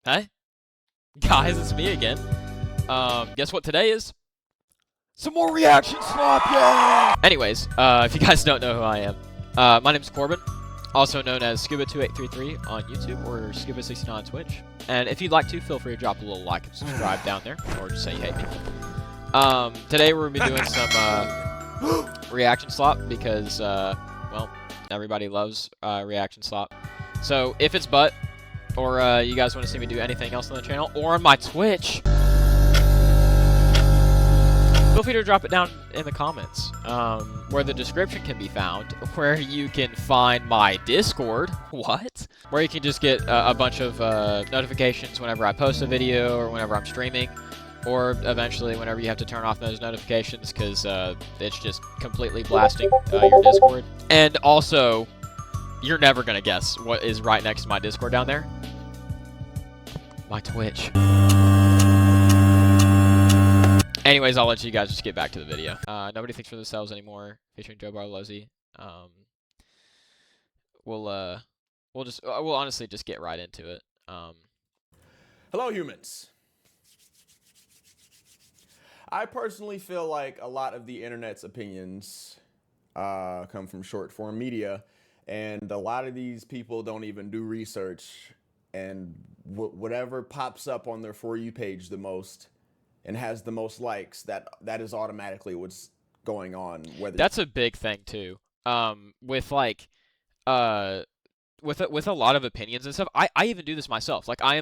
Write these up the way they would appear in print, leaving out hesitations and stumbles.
Hey, guys, it's me again. Guess what today is? Some more reaction slop, yeah! Anyways, if you guys don't know who I am, my name's Corbin, also known as Skuba2833 on YouTube or Skuba69 on Twitch. And if you'd like to, feel free to drop a little like and subscribe down there, or just say you hate me. Today we're gonna be doing some reaction slop because, well, everybody loves reaction slop. So if it's butt, or you guys want to see me do anything else on the channel, or on my Twitch, feel free to drop it down in the comments, where the description can be found, where you can find my Discord, where you can just get a bunch of notifications whenever I post a video, or whenever I'm streaming, or eventually whenever you have to turn off those notifications, because it's just completely blasting your Discord. And also, you're never going to guess what is right next to my Discord down there. My Twitch. Anyways, I'll let you guys just get back to the video. Nobody thinks for themselves anymore, featuring Joe Barlozzi. We'll honestly just get right into it. Hello, humans. I personally feel like a lot of the internet's opinions come from short form media, and a lot of these people don't even do research, and whatever pops up on their For You page the most and has the most likes, that is automatically what's going on. Whether that's a big thing too. With like with a lot of opinions and stuff. I even do this myself. Like I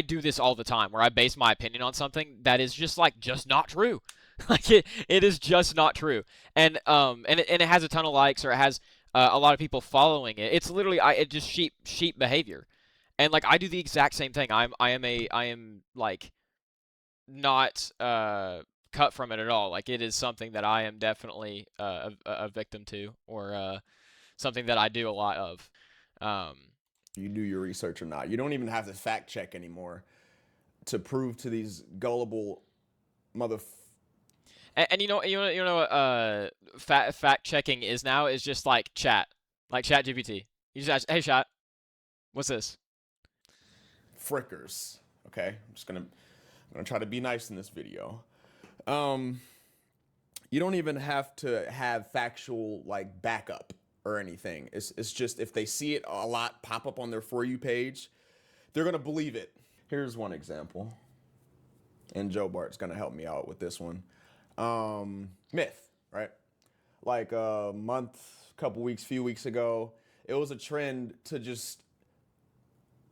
do this all the time, where I base my opinion on something that is just not true. Like it is just not true. And it has a ton of likes, or it has a lot of people following it. It's literally it just sheep behavior. And like I do the exact same thing. I am like not cut from it at all. Like it is something that I am definitely a victim to, or something that I do a lot of. You do your research or not. You don't even have to fact check anymore to prove to these gullible And you know what fact checking is now, is just like chat GPT. You just ask, hey chat, what's this? frickers. Okay, I'm gonna try to be nice in this video. You don't even have to have factual like backup or anything. It's just if they see it a lot pop up on their For You page, they're gonna believe it. Here's one example, and Joe Bart's gonna help me out with this one. Myth, right? Like a month, few weeks ago, it was a trend to just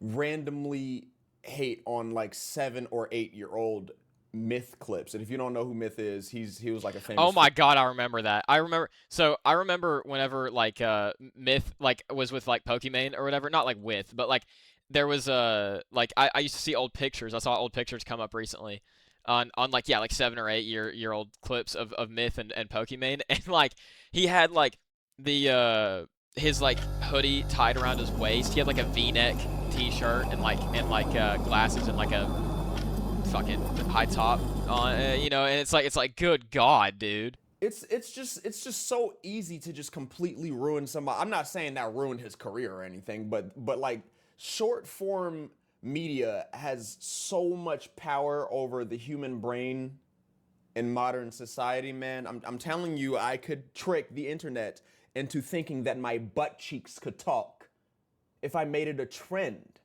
randomly hate on like 7 or 8-year-old Myth clips. And if you don't know who Myth is, he was like a famous. Oh my god, I remember that. I remember whenever like Myth like was with like Pokimane or whatever, not like with, but like there was like I used to see old pictures. I saw old pictures come up recently on like, yeah, like 7 or 8 year old clips of Myth and Pokimane, and like he had like the his like hoodie tied around his waist. He had like a V-neck t-shirt and like glasses and like a fucking high top on, you know, and it's like good god, dude. It's just so easy to just completely ruin somebody. I'm not saying that ruined his career or anything, but like short form media has so much power over the human brain in modern society, man. I'm telling you, I could trick the internet into thinking that my butt cheeks could talk if I made it a trend.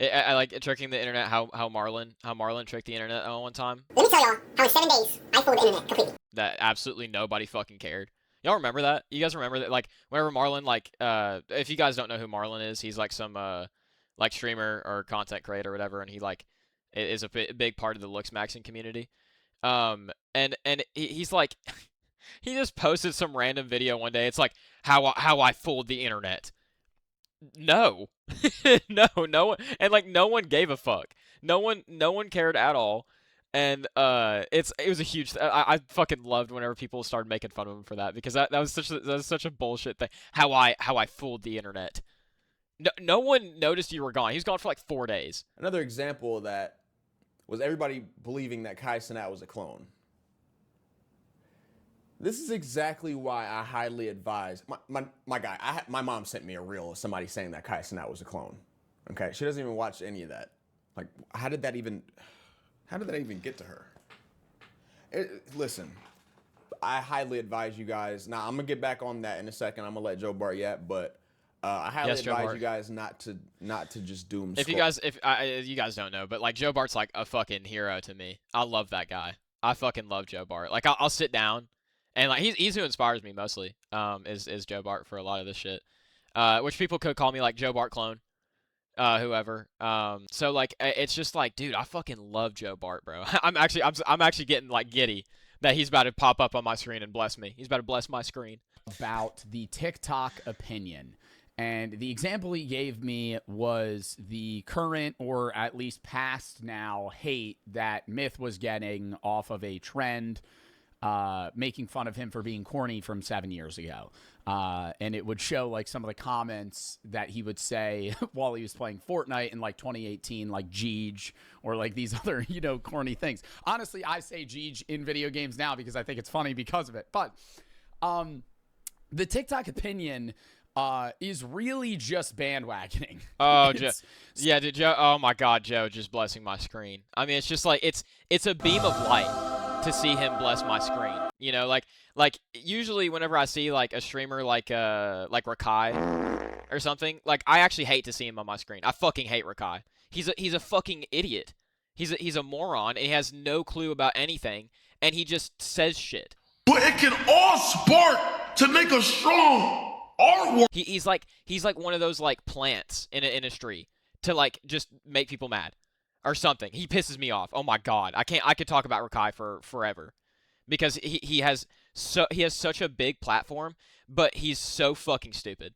I like tricking the internet. How Marlon tricked the internet one time. Let me tell y'all how in 7 days I fooled the internet completely. That absolutely nobody fucking cared. Y'all remember that? You guys remember that? Like whenever Marlon, like if you guys don't know who Marlon is, he's like some like streamer or content creator or whatever, and he like is a big part of the Looks Maxing community. And he's like he just posted some random video one day. It's like how I fooled the internet. No. no one, and like no one gave a fuck. No one cared at all. And it was a huge I fucking loved whenever people started making fun of him for that, because that was such a bullshit thing. How I fooled the internet. No one noticed you were gone. He was gone for like 4 days. Another example of that was everybody believing that Kai Cenat was a clone. This is exactly why I highly advise my guy. My mom sent me a reel of somebody saying that Kai Cenat was a clone. Okay, she doesn't even watch any of that. Like, how did that even get to her? Listen, I highly advise you guys. Now I'm gonna get back on that in a second. I'm gonna let Joe Bart yet, but I highly advise you guys not to just doom. If you guys don't know, but like Joe Bart's like a fucking hero to me. I love that guy. I fucking love Joe Bart. Like I'll sit down and like he's who inspires me mostly. Is Joe Bart for a lot of this shit. Which people could call me like Joe Bart clone. Whoever. So like it's just like, dude, I fucking love Joe Bart, bro. I'm actually getting like giddy that he's about to pop up on my screen and bless me. He's about to bless my screen. About the TikTok opinion. And the example he gave me was the current, or at least past now, hate that Myth was getting off of a trend, making fun of him for being corny from 7 years ago. And it would show like some of the comments that he would say while he was playing Fortnite in like 2018, like Jeej, or like these other, corny things. Honestly, I say Jeej in video games now because I think it's funny because of it. But the TikTok opinion is really just bandwagoning. Oh, yeah, did Joe? Oh my God, Joe just blessing my screen. I mean, it's just like it's a beam of light to see him bless my screen. Like usually whenever I see like a streamer like Rakai or something, like I actually hate to see him on my screen. I fucking hate Rakai. He's a fucking idiot. He's a moron. And he has no clue about anything, and he just says shit. But it can all spark to make a strong artwork. He's like one of those like plants in an industry to like just make people mad or something. He pisses me off. Oh my God, I could talk about Rakai for forever because he has such a big platform, but he's so fucking stupid.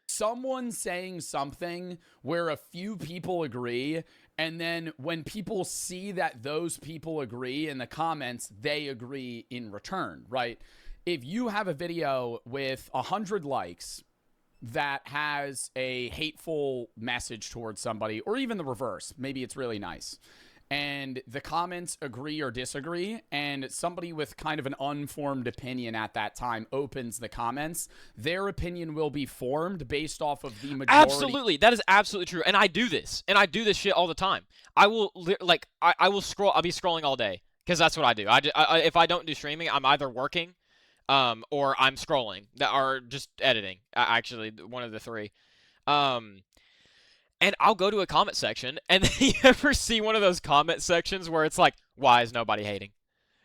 Someone saying something where a few people agree, and then when people see that those people agree in the comments, they agree in return, right? If you have a video with 100 likes that has a hateful message towards somebody, or even the reverse, maybe it's really nice, and the comments agree or disagree, and somebody with kind of an unformed opinion at that time opens the comments, their opinion will be formed based off of the majority. Absolutely, that is absolutely true, and I do this shit all the time. I will I will scroll. I'll be scrolling all day because that's what I do. If I don't do streaming, I'm either working, or I'm scrolling, or just editing. Actually, one of the three. And I'll go to a comment section, and then you ever see one of those comment sections where it's like, why is nobody hating?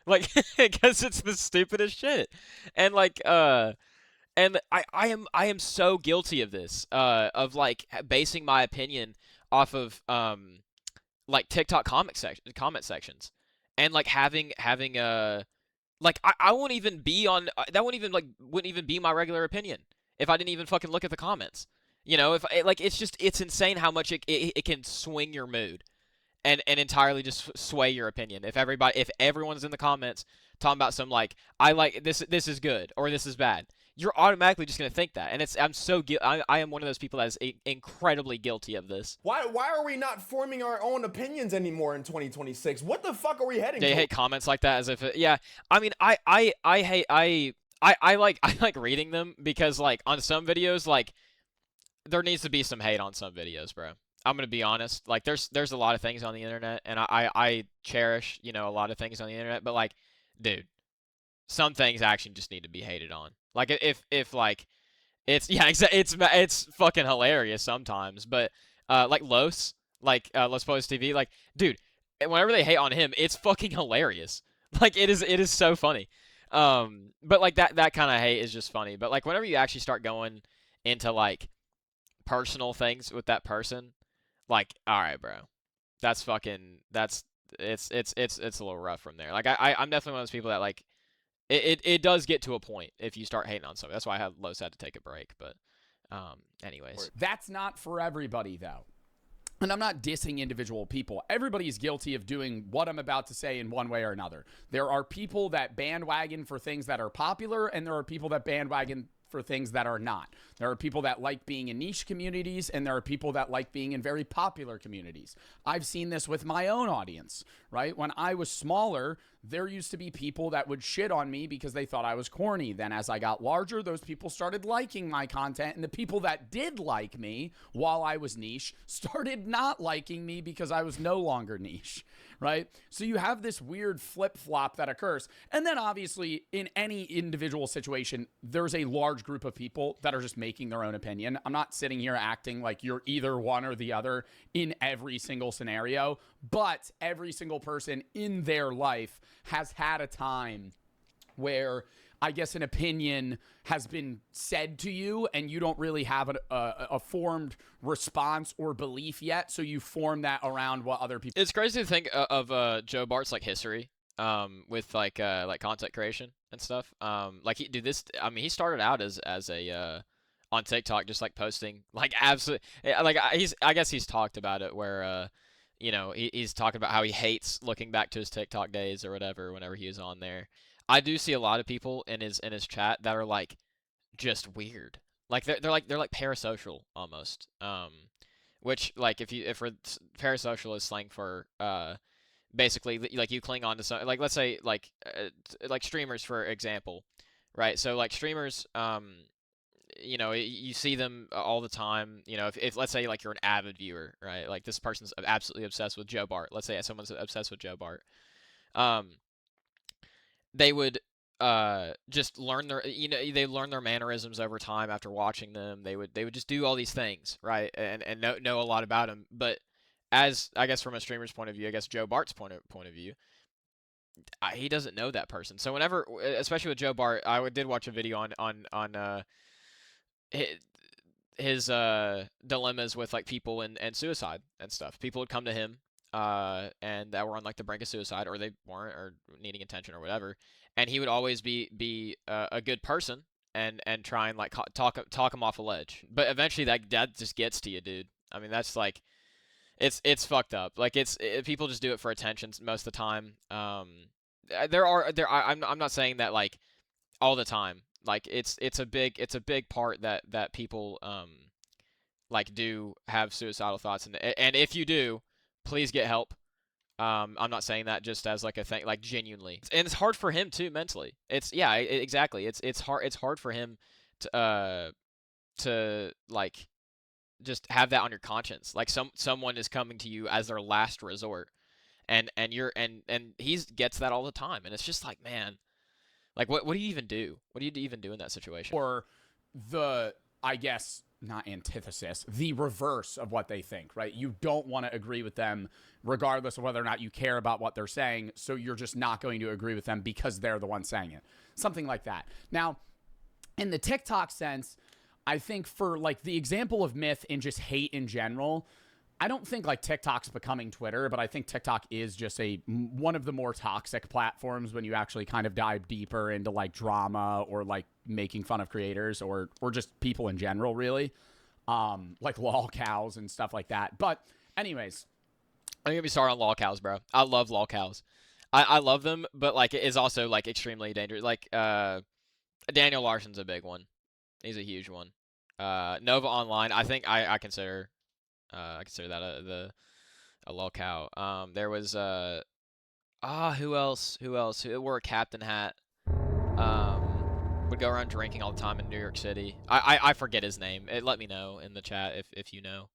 Like, because it's the stupidest shit. And like, and I am so guilty of this, of like basing my opinion off of like TikTok comment sections, and like having like I won't even be on that wouldn't even be my regular opinion if I didn't even fucking look at the comments. If like it's insane how much it can swing your mood and entirely just sway your opinion. If everyone's in the comments talking about some like I like this is good or this is bad, you're automatically just gonna think that. And I am one of those people that is incredibly guilty of this. Why are we not forming our own opinions anymore in 2026? What the fuck are we heading to? They hate comments like that as if yeah. I mean I like reading them because like on some videos like there needs to be some hate on some videos, bro. I'm gonna be honest. Like, there's a lot of things on the internet, and I cherish, a lot of things on the internet. But like, dude, some things actually just need to be hated on. Like, if like, it's fucking hilarious sometimes. But like Los Post TV, like, dude, whenever they hate on him, it's fucking hilarious. Like, it is so funny. But like that kind of hate is just funny. But like, whenever you actually start going into like personal things with that person, like, all right, bro, it's a little rough from there. Like I'm definitely one of those people that like it does get to a point if you start hating on something. That's why Los had to take a break. But anyways, that's not for everybody though. And I'm not dissing individual people. Everybody is guilty of doing what I'm about to say in one way or another. There are people that bandwagon for things that are popular, and there are people that bandwagon for things that are not. There are people that like being in niche communities, and there are people that like being in very popular communities. I've seen this with my own audience, right? When I was smaller, there used to be people that would shit on me because they thought I was corny. Then as I got larger, those people started liking my content, and the people that did like me while I was niche started not liking me because I was no longer niche, right? So you have this weird flip-flop that occurs. And then obviously in any individual situation, there's a large group of people that are just making their own opinion. I'm not sitting here acting like you're either one or the other in every single scenario, but every single person in their life has had a time where I guess an opinion has been said to you and you don't really have a formed response or belief yet, so you form that around what other people. It's crazy to think of Joe Bart's like history with like content creation and stuff. Like he started out as a on TikTok just like posting like absolute like I guess he's talked about it where you know, he's talking about how he hates looking back to his TikTok days or whatever whenever he was on there. I do see a lot of people in his chat that are like just weird. Like they're like parasocial almost. Which like if we're parasocial is slang for basically like you cling on to some, like let's say like streamers for example, right? So like streamers you know, you see them all the time. You know, if let's say like you're an avid viewer, right? Like this person's absolutely obsessed with Joe Bart. Let's say someone's obsessed with Joe Bart. They would just learn their, you know, they learn their mannerisms over time after watching them. They would just do all these things, right? And know a lot about him. But as I guess from a streamer's point of view, I guess Joe Bart's point of view, he doesn't know that person. So whenever, especially with Joe Bart, I did watch a video on his dilemmas with like people and suicide and stuff. People would come to him and that were on like the brink of suicide, or they weren't, or needing attention or whatever, and he would always be a good person and try and like talk him off a ledge. But eventually that just gets to you, dude. I mean, that's like it's fucked up. Like people just do it for attention most of the time. I'm not saying that like all the time. Like it's a big part that people like do have suicidal thoughts, and if you do, please get help. I'm not saying that just as like a thing, like genuinely, and it's hard for him too mentally. Exactly. It's hard for him to like just have that on your conscience. Like someone is coming to you as their last resort, and he gets that all the time, and it's just like, man. Like, what do you even do? What do you even do in that situation? Or the, I guess, not antithesis, the reverse of what they think, right? You don't want to agree with them regardless of whether or not you care about what they're saying, so you're just not going to agree with them because they're the one saying it. Something like that. Now, in the TikTok sense, I think for, like, the example of myth and just hate in general, I don't think like TikTok's becoming Twitter, but I think TikTok is just one of the more toxic platforms when you actually kind of dive deeper into like drama or like making fun of creators or just people in general, really. Like lol cows and stuff like that. But anyways, I'm gonna be sorry on lol cows, bro. I love lol cows. I love them, but like it is also like extremely dangerous. Like Daniel Larson's a big one. He's a huge one. Nova Online, I think I consider that a lol cow. There was who else? Who wore a captain hat? Would go around drinking all the time in New York City. I forget his name. Let me know in the chat if you know.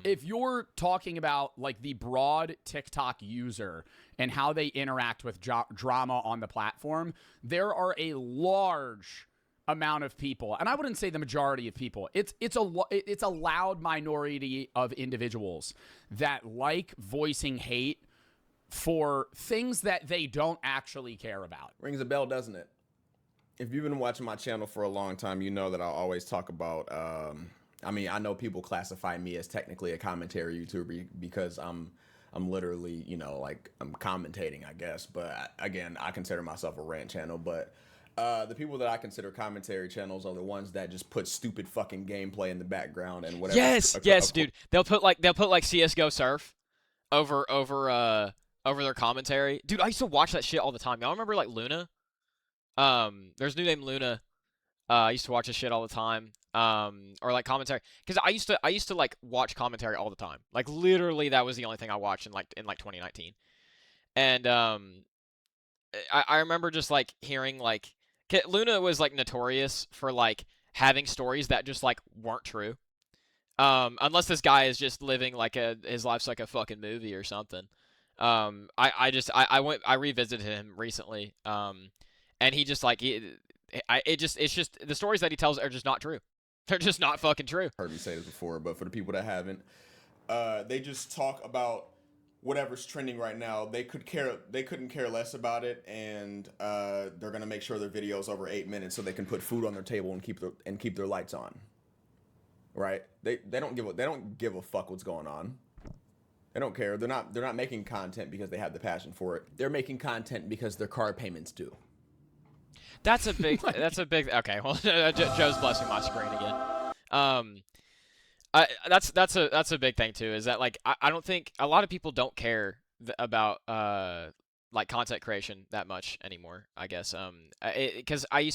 If you're talking about like the broad TikTok user and how they interact with drama on the platform, there are a large amount of people, and I wouldn't say the majority of people. It's a loud minority of individuals that like voicing hate for things that they don't actually care about. Rings a bell, doesn't it? If you've been watching my channel for a long time, you know that I always talk about. I mean, I know people classify me as technically a commentary YouTuber because I'm literally, you know, like I'm commentating, I guess. But again, I consider myself a rant channel, but. The people that I consider commentary channels are the ones that just put stupid fucking gameplay in the background and whatever. Yes, dude. They'll put like CS:GO Surf over their commentary. Dude, I used to watch that shit all the time. Y'all remember like Luna? There's a new name Luna. I used to watch this shit all the time. Or like commentary, because I used to like watch commentary all the time. Like literally, that was the only thing I watched in 2019. And I remember just like hearing like Luna was like notorious for like having stories that just like weren't true. Unless this guy is just living like his life's like a fucking movie or something. I went I revisited him recently. And he just like it's just the stories that he tells are just not true. They're just not fucking true. Heard me say this before, but for the people that haven't, they just talk about whatever's trending right now. They couldn't care less about it, and they're gonna make sure their video's over 8 minutes so they can put food on their table and keep their lights on. Right? They don't give a fuck what's going on. They don't care. They're not making content because they have the passion for it. They're making content because their car payments due. That's a big. Okay, well, Joe's blessing my screen again. That's a big thing too. Is that like I don't think a lot of people don't care about like content creation that much anymore. I guess because I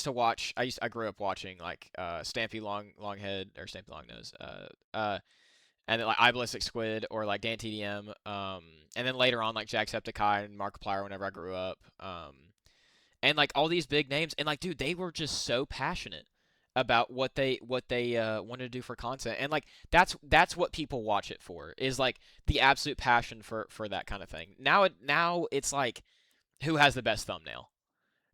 grew up watching like Stampy Longhead or Stampy Longnose and then like iBallistic Squid or like Dan TDM and then later on like Jacksepticeye and Markiplier whenever I grew up and like all these big names and like dude they were just so passionate about what they wanted to do for content and like that's what people watch it for is like the absolute passion for that kind of thing. Now it's like who has the best thumbnail.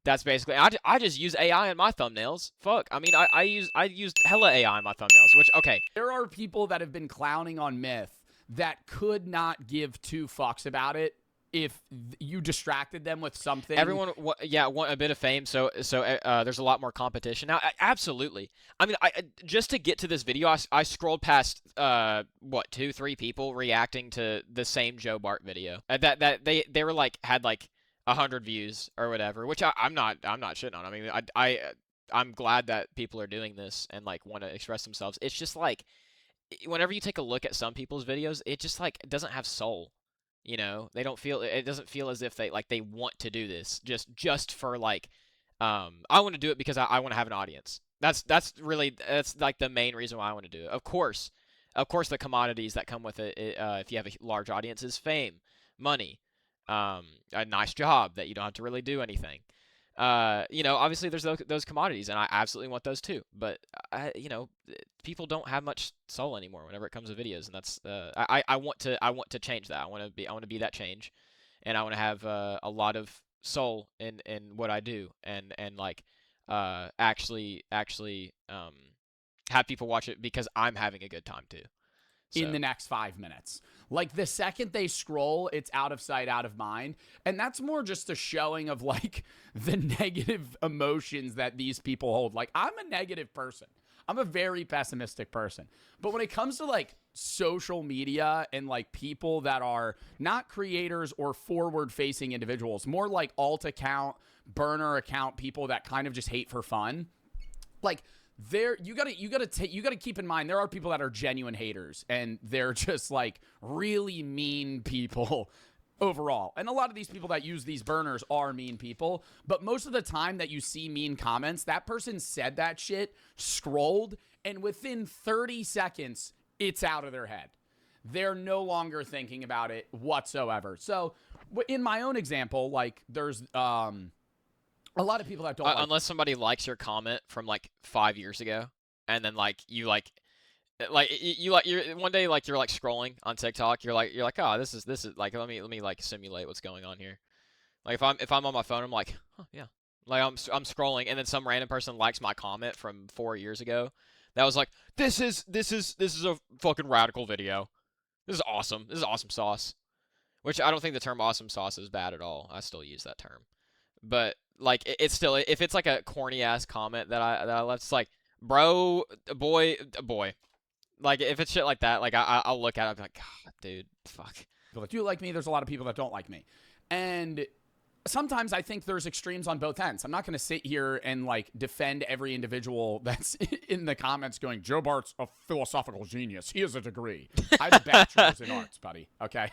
That's basically I just use AI in my thumbnails. Fuck. I mean I used hella AI in my thumbnails, which okay. There are people that have been clowning on Myth that could not give two fucks about it if you distracted them with something. Everyone, want a bit of fame, so there's a lot more competition now. Absolutely. I mean, I just to get to this video, I scrolled past 2-3 people reacting to the same Joe Bart video. That they were like had like 100 views or whatever, which I'm not shitting on. I mean, I'm glad that people are doing this and like want to express themselves. It's just like whenever you take a look at some people's videos, it just like doesn't have soul. You know, they don't feel it doesn't feel as if they want to do this just for like I want to do it because I want to have an audience. That's like the main reason why I want to do it. Of course the commodities that come with it if you have a large audience is fame, money, a nice job that you don't have to really do anything. You know, obviously there's those commodities, and I absolutely want those too. But you know, people don't have much soul anymore whenever it comes to videos, and that's I want to change that. I want to be that change, and I want to have a lot of soul in what I do, and like actually have people watch it because I'm having a good time too. In the next 5 minutes. Like the second they scroll, it's out of sight, out of mind. And that's more just a showing of like the negative emotions that these people hold. Like I'm a negative person. I'm a very pessimistic person. But when it comes to like social media and like people that are not creators or forward facing individuals, more like alt account, burner account people that kind of just hate for fun, like you gotta keep in mind there are people that are genuine haters and they're just like really mean people overall. And a lot of these people that use these burners are mean people, but most of the time that you see mean comments, that person said that shit, scrolled, and within 30 seconds, it's out of their head. They're no longer thinking about it whatsoever. So in my own example, like there's a lot of people that don't unless somebody likes your comment from like 5 years ago, and then like you you're one day like you're like scrolling on TikTok, you're like oh this is like let me like simulate what's going on here. Like if I'm on my phone, I'm like oh yeah, like I'm scrolling, and then some random person likes my comment from 4 years ago. That was like this is a fucking radical video. This is awesome. This is awesome sauce. Which I don't think the term awesome sauce is bad at all. I still use that term. But like it's still if it's like a corny ass comment that I left, it's like bro, boy. Like if it's shit like that, like I'll look at it and be like, God, dude, fuck. People that do like me, there's a lot of people that don't like me, and sometimes I think there's extremes on both ends. I'm not going to sit here and like defend every individual that's in the comments going, Joe Bart's a philosophical genius. He has a degree. I have a bachelor's in arts, buddy. Okay.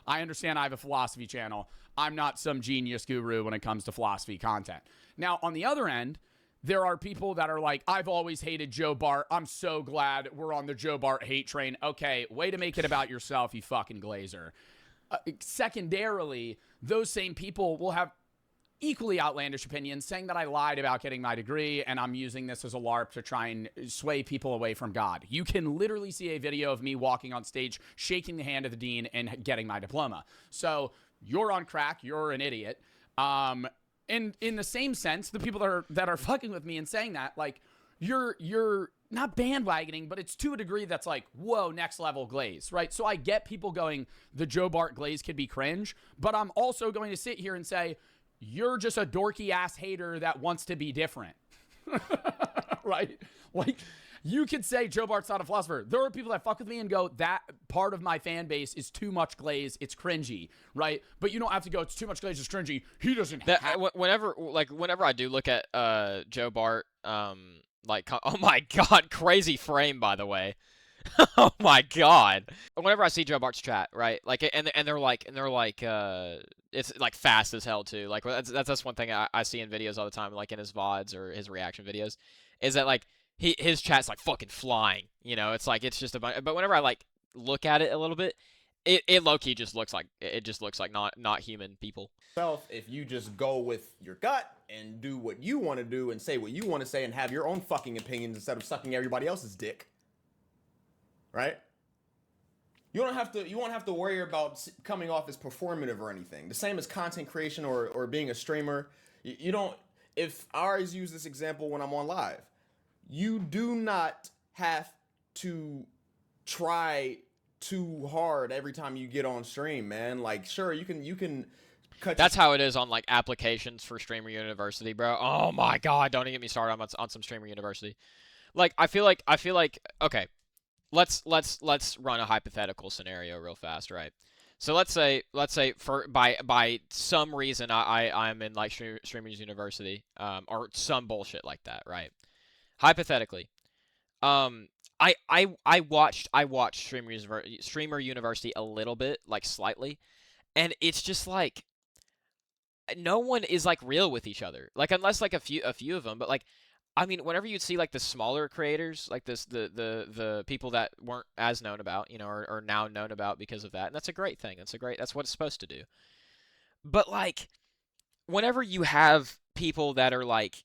I understand I have a philosophy channel. I'm not some genius guru when it comes to philosophy content. Now, on the other end, there are people that are like, I've always hated Joe Bart. I'm so glad we're on the Joe Bart hate train. Okay, way to make it about yourself, you fucking glazer. Secondarily, those same people will have equally outlandish opinions saying that I lied about getting my degree and I'm using this as a LARP to try and sway people away from God. You can literally see a video of me walking on stage, shaking the hand of the dean, and getting my diploma. So you're on crack. You're an idiot. And in the same sense, the people that are fucking with me and saying that, like, you're not bandwagoning, but it's to a degree that's like, whoa, next level glaze, right? So I get people going, the Joe Bart glaze could be cringe, but I'm also going to sit here and say, you're just a dorky ass hater that wants to be different. Right? Like, you could say Joe Bart's not a philosopher. There are people that fuck with me and go, that part of my fan base is too much glaze, it's cringy, right? But you don't have to go, it's too much glaze, it's cringy. He doesn't have... Whenever I do look at Joe Bart, like, oh my god, crazy frame, by the way. Oh my god. Whenever I see Joe Bart's chat, right? Like, and they're like it's like fast as hell too. Like, that's one thing I see in videos all the time, like in his VODs or his reaction videos, is that like his chat's like fucking flying. You know, it's like it's just a bunch. But whenever I like look at it a little bit, it low key just looks like not human people. If you just go with your gut and do what you want to do and say what you want to say and have your own fucking opinions instead of sucking everybody else's dick. Right? You won't have to worry about coming off as performative or anything. The same as content creation or being a streamer. You don't, if I always use this example when I'm on live, you do not have to try too hard every time you get on stream, man. Like, sure, you can cut. That's how it is on like applications for Streamer University, bro. Oh my god, don't even get me started on some Streamer University. Like, I feel like okay. Let's run a hypothetical scenario real fast, right? So let's say for by some reason I'm in like Streamers University, or some bullshit like that, right? Hypothetically, I watched Streamer University a little bit, like slightly, and it's just like no one is like real with each other, like unless like a few of them, but like. I mean, whenever you'd see like the smaller creators, like the people that weren't as known about, you know, are now known about because of that, and that's a great thing. That's what it's supposed to do. But like, whenever you have people that are like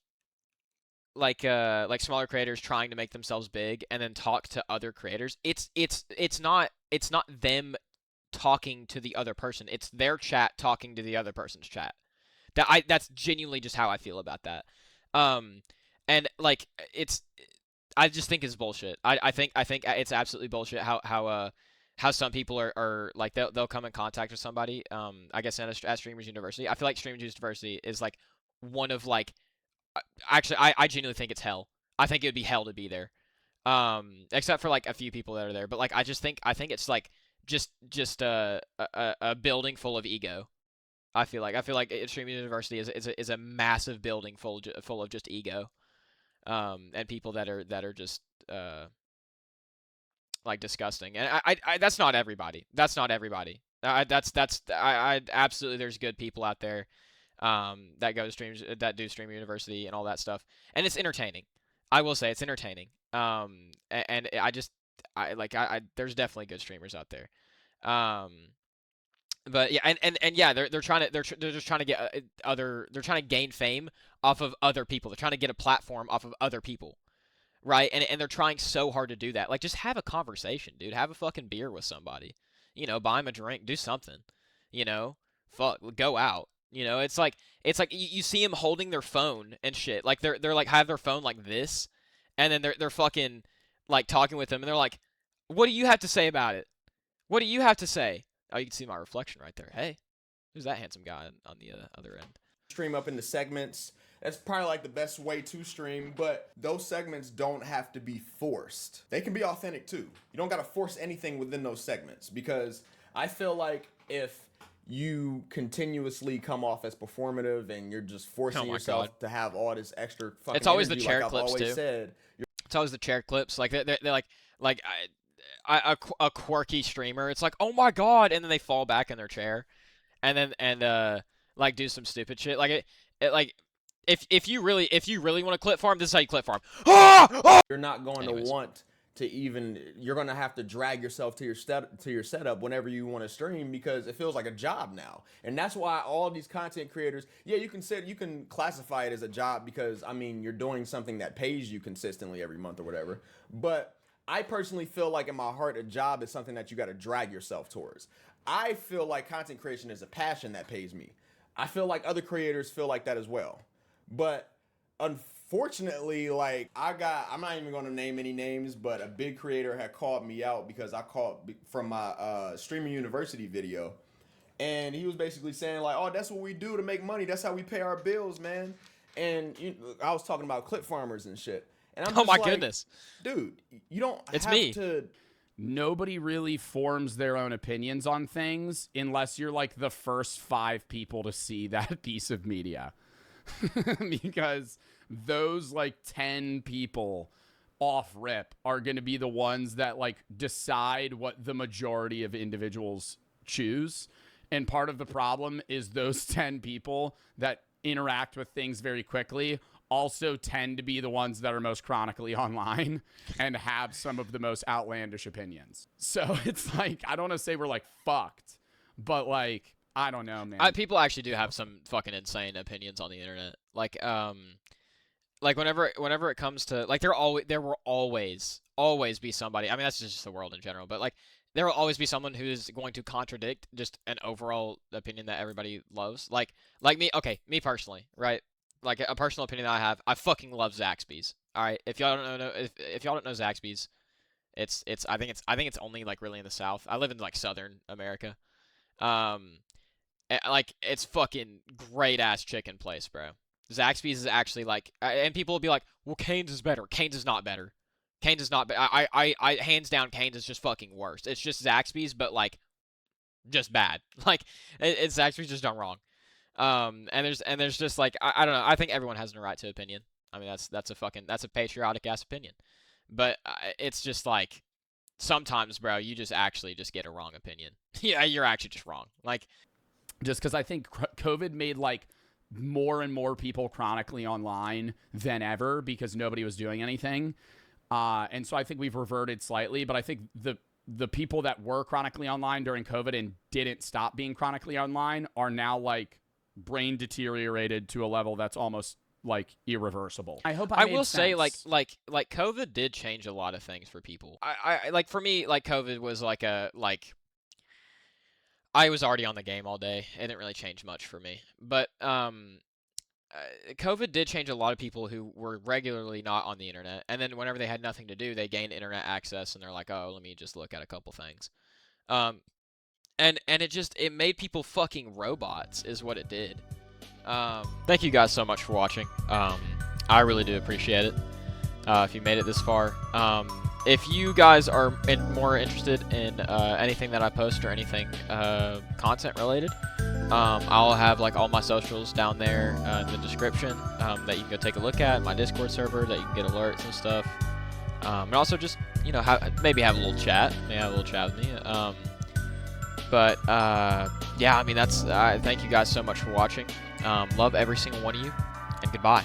smaller creators trying to make themselves big and then talk to other creators, it's not them talking to the other person. It's their chat talking to the other person's chat. That's genuinely just how I feel about that. And like I just think it's bullshit. I think it's absolutely bullshit how some people are like they'll come in contact with somebody. I guess at Streamers University, I feel like Streamers University is like one of like actually I genuinely think it's hell. I think it would be hell to be there. Except for like a few people that are there, but like I think it's like just a building full of ego. I feel like Streamers University is a massive building full of just ego. And people that are just like disgusting, and I that's not everybody. That's not everybody. I absolutely there's good people out there, that go to streams that do Stream University and all that stuff, and it's entertaining. I will say it's entertaining. And I there's definitely good streamers out there. But yeah, and yeah, they're just trying to get they're trying to gain fame off of other people. They're trying to get a platform off of other people, right? And they're trying so hard to do that. Like, just have a conversation, dude. Have a fucking beer with somebody. You know, buy them a drink, do something. You know, fuck, go out. You know, it's like you see them holding their phone and shit. Like they're like have their phone like this, and then they're fucking like talking with them, and they're like, "What do you have to say about it? What do you have to say?" Oh, you can see my reflection right there. Hey, who's that handsome guy on the other end? Stream up into segments. That's probably like the best way to stream, but those segments don't have to be forced. They can be authentic too. You don't got to force anything within those segments, because I feel like if you continuously come off as performative and you're just forcing yourself to have all this extra fucking it's always energy, the chair like clips I've always too. Said, it's always the chair clips. Like they're like a quirky streamer. It's like, oh my god, and then they fall back in their chair, and like do some stupid shit. Like it like if you really want to clip farm, this is how you clip farm. You're not going to want to even, you're gonna have to drag yourself to your setup whenever you want to stream, because it feels like a job now. And that's why all these content creators, yeah, you can classify it as a job, because I mean, you're doing something that pays you consistently every month or whatever. But I personally feel like in my heart, a job is something that you got to drag yourself towards. I feel like content creation is a passion that pays me. I feel like other creators feel like that as well. But unfortunately, like, I'm not even going to name any names, but a big creator had called me out because I called from my streaming university video. And he was basically saying like, oh, that's what we do to make money. That's how we pay our bills, man. And I was talking about clip farmers and shit. And I'm Oh just my like, goodness. dude, you don't It's have me. to. Nobody really forms their own opinions on things unless you're like the first 5 people to see that piece of media. Because those like 10 people off rip are going to be the ones that like decide what the majority of individuals choose. And part of the problem is those 10 people that interact with things very quickly also tend to be the ones that are most chronically online and have some of the most outlandish opinions. So it's like, I don't want to say we're like fucked, but like, I don't know, man. People actually do have some fucking insane opinions on the internet. Like whenever it comes to like, there will always be somebody. I mean, that's just the world in general, but like, there will always be someone who's going to contradict just an overall opinion that everybody loves. Like me, okay, me personally, right? Like a personal opinion that I have, I fucking love Zaxby's. All right, if y'all don't know, if y'all don't know Zaxby's, I think it's only like really in the South. I live in like Southern America. Like it's fucking great ass chicken place, bro. Zaxby's is actually like, and people will be like, well, Cane's is better. Cane's is not better. Cane's is not. I hands down, Cane's is just fucking worse. It's just Zaxby's, but like, just bad. Like it's Zaxby's just done wrong. And there's just like, I don't know. I think everyone has a right to opinion. I mean, that's a patriotic ass opinion. But it's just like, sometimes, bro, you just actually just get a wrong opinion. Yeah, you're actually just wrong. Like, just because I think COVID made like more and more people chronically online than ever because nobody was doing anything. And so I think we've reverted slightly, but I think the people that were chronically online during COVID and didn't stop being chronically online are now like brain deteriorated to a level that's almost like irreversible. I hope I will say like COVID did change a lot of things for people. I like, for me, like, COVID was like I was already on the game all day. It didn't really change much for me. But COVID did change a lot of people who were regularly not on the internet, and then whenever they had nothing to do, they gained internet access, and they're like, oh, let me just look at a couple things. And it made people fucking robots, is what it did. Thank you guys so much for watching. I really do appreciate it. If you made it this far. If you guys are more interested in anything that I post or anything content related, I'll have like all my socials down there in the description that you can go take a look at. My Discord server that you can get alerts and stuff. And also just, you know, maybe have a little chat. Maybe have a little chat with me. But yeah, I mean, thank you guys so much for watching. Love every single one of you, and goodbye.